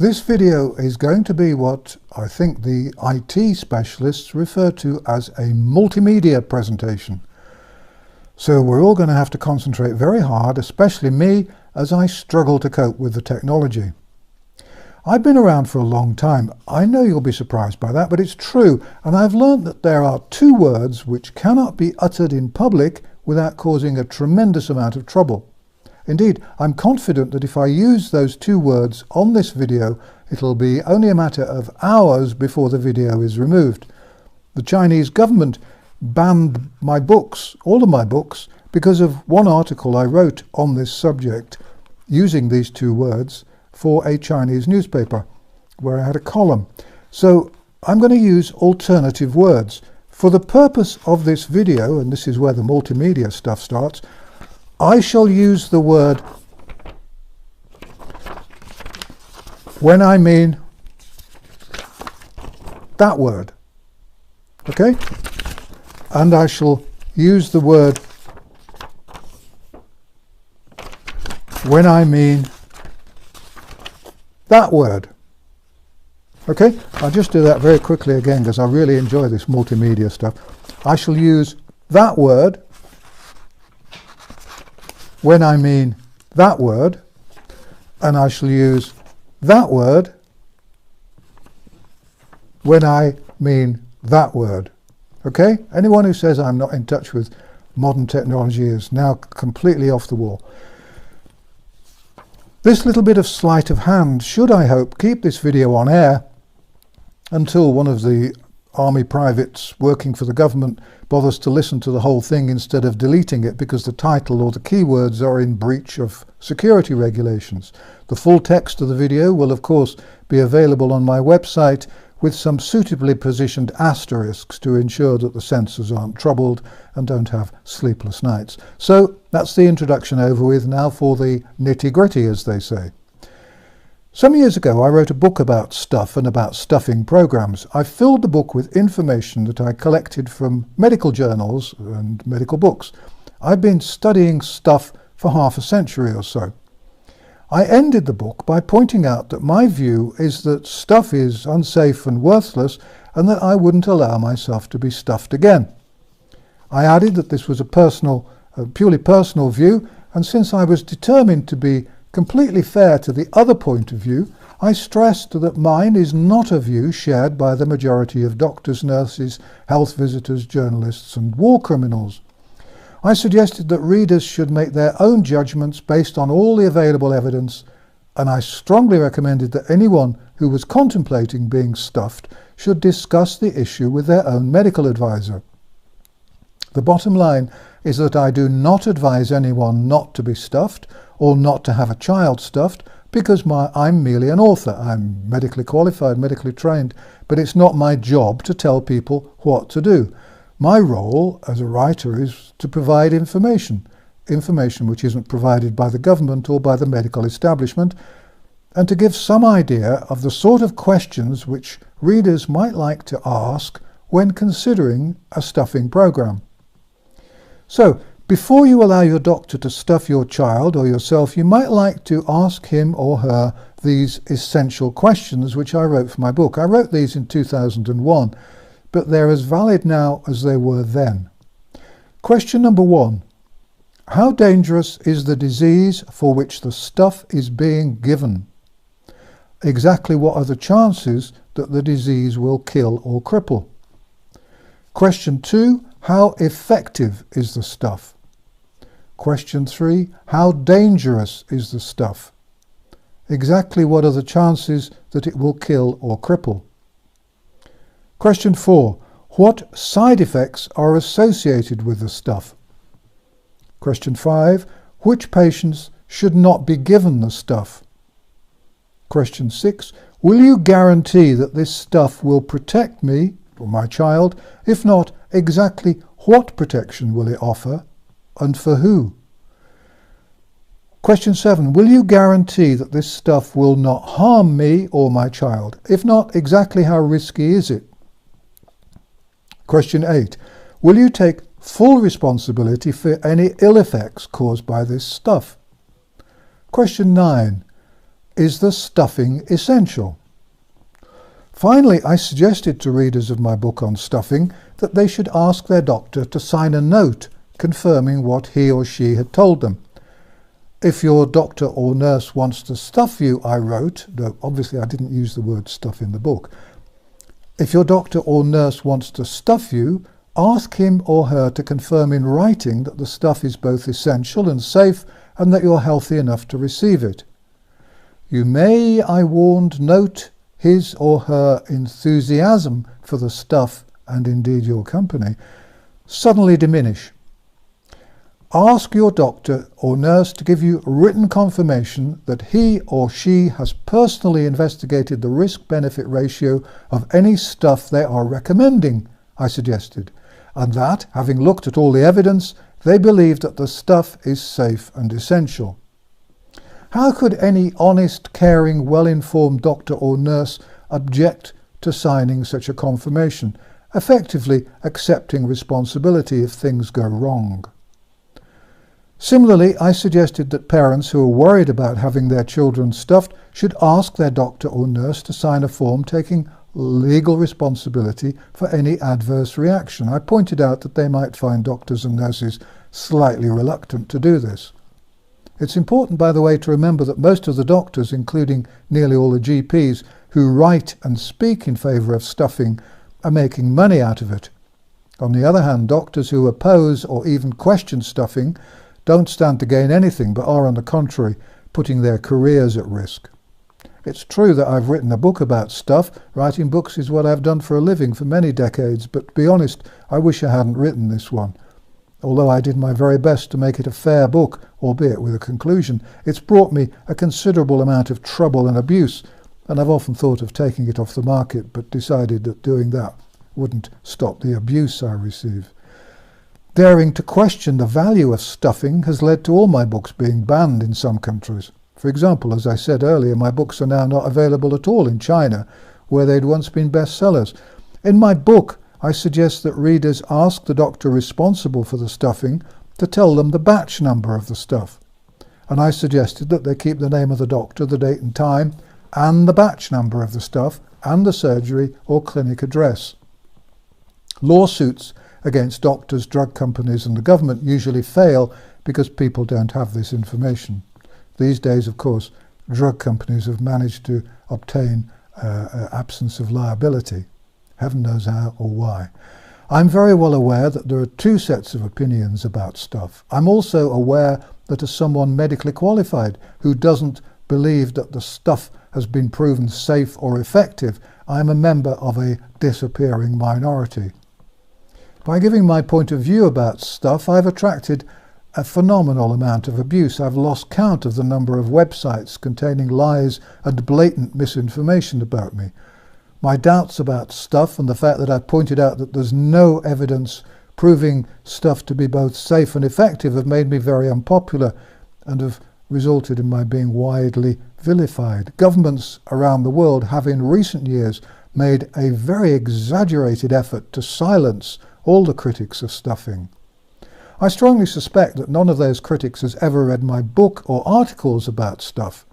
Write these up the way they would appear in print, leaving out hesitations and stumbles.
This video is going to be what I think the IT specialists refer to as a multimedia presentation. So we're all going to have to concentrate very hard, especially me, as I struggle to cope with the technology. I've been around for a long time. I know you'll be surprised by that, but it's true, and I've learnt that there are two words which cannot be uttered in public without causing a tremendous amount of trouble. Indeed, I'm confident that if I use those two words on this video, it'll be only a matter of hours before the video is removed. The Chinese government banned my books, all of my books, because of one article I wrote on this subject using these two words for a Chinese newspaper where I had a column. So I'm going to use alternative words. For the purpose of this video, and this is where the multimedia stuff starts, I shall use the word when I mean that word, okay? And I shall use the word when I mean that word, okay? I'll just do that very quickly again because I really enjoy this multimedia stuff. I shall use that word when I mean that word, and I shall use that word when I mean that word. Okay? Anyone who says I'm not in touch with modern technology is now completely off the wall. This little bit of sleight of hand should, I hope, keep this video on air until one of the army privates working for the government bothers to listen to the whole thing instead of deleting it because the title or the keywords are in breach of security regulations. The full text of the video will of course be available on my website with some suitably positioned asterisks to ensure that the censors aren't troubled and don't have sleepless nights. So that's the introduction over with. Now for the nitty-gritty, as they say. Some years ago I wrote a book about stuff and about stuffing programs. I filled the book with information that I collected from medical journals and medical books. I've been studying stuff for half a century or so. I ended the book by pointing out that my view is that stuff is unsafe and worthless and that I wouldn't allow myself to be stuffed again. I added that this was a purely personal view, and since I was determined to be completely fair to the other point of view, I stressed that mine is not a view shared by the majority of doctors, nurses, health visitors, journalists and war criminals. I suggested that readers should make their own judgments based on all the available evidence, and I strongly recommended that anyone who was contemplating being stuffed should discuss the issue with their own medical advisor. The bottom line is that I do not advise anyone not to be stuffed or not to have a child stuffed because I'm merely an author. I'm medically qualified, medically trained, but it's not my job to tell people what to do. My role as a writer is to provide information which isn't provided by the government or by the medical establishment, and to give some idea of the sort of questions which readers might like to ask when considering a stuffing program. So, before you allow your doctor to stuff your child or yourself, you might like to ask him or her these essential questions which I wrote for my book. I wrote these in 2001, but they're as valid now as they were then. Question number 1. How dangerous is the disease for which the stuff is being given? Exactly what are the chances that the disease will kill or cripple? Question 2. How effective is the stuff? Question 3. How dangerous is the stuff? Exactly what are the chances that it will kill or cripple? Question 4. What side effects are associated with the stuff? Question 5. Which patients should not be given the stuff? Question 6. Will you guarantee that this stuff will protect me or my child? If not, exactly what protection will it offer and for who? Question 7. Will you guarantee that this stuff will not harm me or my child? If not, exactly how risky is it? Question 8. Will you take full responsibility for any ill effects caused by this stuff? Question 9. Is the stuffing essential? Finally, I suggested to readers of my book on stuffing that they should ask their doctor to sign a note confirming what he or she had told them. If your doctor or nurse wants to stuff you, I wrote, though obviously I didn't use the word stuff in the book. If your doctor or nurse wants to stuff you, ask him or her to confirm in writing that the stuff is both essential and safe and that you're healthy enough to receive it. You may, I warned, note his or her enthusiasm for the stuff, and indeed your company, suddenly diminish. Ask your doctor or nurse to give you written confirmation that he or she has personally investigated the risk-benefit ratio of any stuff they are recommending, I suggested, and that, having looked at all the evidence, they believe that the stuff is safe and essential. How could any honest, caring, well-informed doctor or nurse object to signing such a confirmation, effectively accepting responsibility if things go wrong? Similarly, I suggested that parents who are worried about having their children stuffed should ask their doctor or nurse to sign a form taking legal responsibility for any adverse reaction. I pointed out that they might find doctors and nurses slightly reluctant to do this. It's important, by the way, to remember that most of the doctors, including nearly all the GPs, who write and speak in favour of stuffing are making money out of it. On the other hand, doctors who oppose or even question stuffing don't stand to gain anything, but are, on the contrary, putting their careers at risk. It's true that I've written a book about stuff. Writing books is what I've done for a living for many decades, but to be honest, I wish I hadn't written this one. Although I did my very best to make it a fair book, albeit with a conclusion, it's brought me a considerable amount of trouble and abuse, and I've often thought of taking it off the market, but decided that doing that wouldn't stop the abuse I receive. Daring to question the value of stuffing has led to all my books being banned in some countries. For example, as I said earlier, my books are now not available at all in China, where they'd once been bestsellers. In my book, I suggest that readers ask the doctor responsible for the stuffing to tell them the batch number of the stuff. And I suggested that they keep the name of the doctor, the date and time, and the batch number of the stuff, and the surgery or clinic address. Lawsuits against doctors, drug companies and the government usually fail because people don't have this information. These days, of course, drug companies have managed to obtain absence of liability. Heaven knows how or why. I'm very well aware that there are two sets of opinions about stuff. I'm also aware that as someone medically qualified who doesn't believe that the stuff has been proven safe or effective, I'm a member of a disappearing minority. By giving my point of view about stuff, I've attracted a phenomenal amount of abuse. I've lost count of the number of websites containing lies and blatant misinformation about me. My doubts about stuff and the fact that I've pointed out that there's no evidence proving stuff to be both safe and effective have made me very unpopular and have resulted in my being widely vilified. Governments around the world have in recent years made a very exaggerated effort to silence all the critics of stuffing. I strongly suspect that none of those critics has ever read my book or articles about stuff.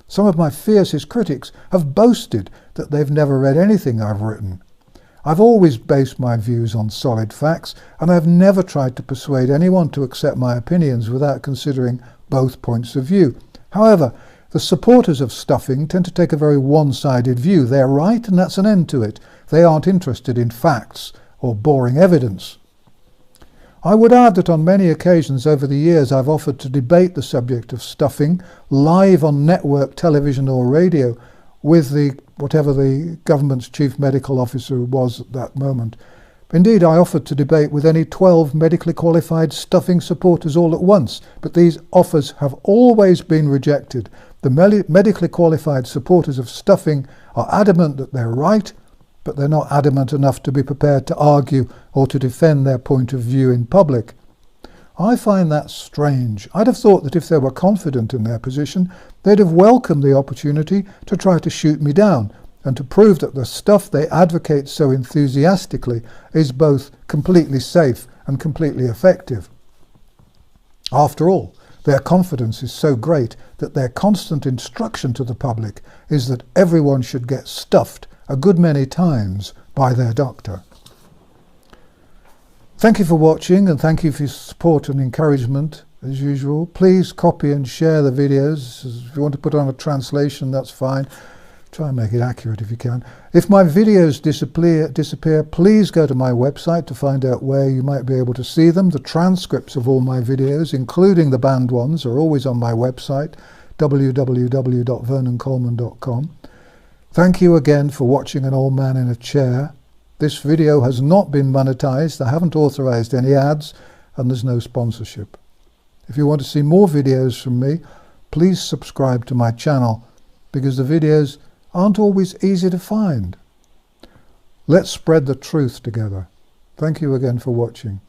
Some of my fiercest critics have boasted that they've never read anything I've written. I've always based my views on solid facts, and I've never tried to persuade anyone to accept my opinions without considering both points of view. However, the supporters of stuffing tend to take a very one-sided view. They're right, and that's an end to it. They aren't interested in facts or boring evidence. I would add that on many occasions over the years I've offered to debate the subject of stuffing live on network television or radio with whatever the government's chief medical officer was at that moment. Indeed, I offered to debate with any 12 medically qualified stuffing supporters all at once, but these offers have always been rejected. The medically qualified supporters of stuffing are adamant that they're right, but they're not adamant enough to be prepared to argue or to defend their point of view in public. I find that strange. I'd have thought that if they were confident in their position, they'd have welcomed the opportunity to try to shoot me down and to prove that the stuff they advocate so enthusiastically is both completely safe and completely effective. After all, Their confidence is so great that their constant instruction to the public is that everyone should get stuffed a good many times by their doctor. Thank you for watching, and thank you for your support and encouragement as usual. Please copy and share the videos. If you want to put on a translation, that's fine. Try and make it accurate if you can. If my videos disappear, please go to my website to find out where you might be able to see them. The transcripts of all my videos, including the banned ones, are always on my website, www.vernoncoleman.com. Thank you again for watching An Old Man in a Chair. This video has not been monetized. I haven't authorized any ads, and there's no sponsorship. If you want to see more videos from me, please subscribe to my channel, because the videos aren't always easy to find. Let's spread the truth together. Thank you again for watching.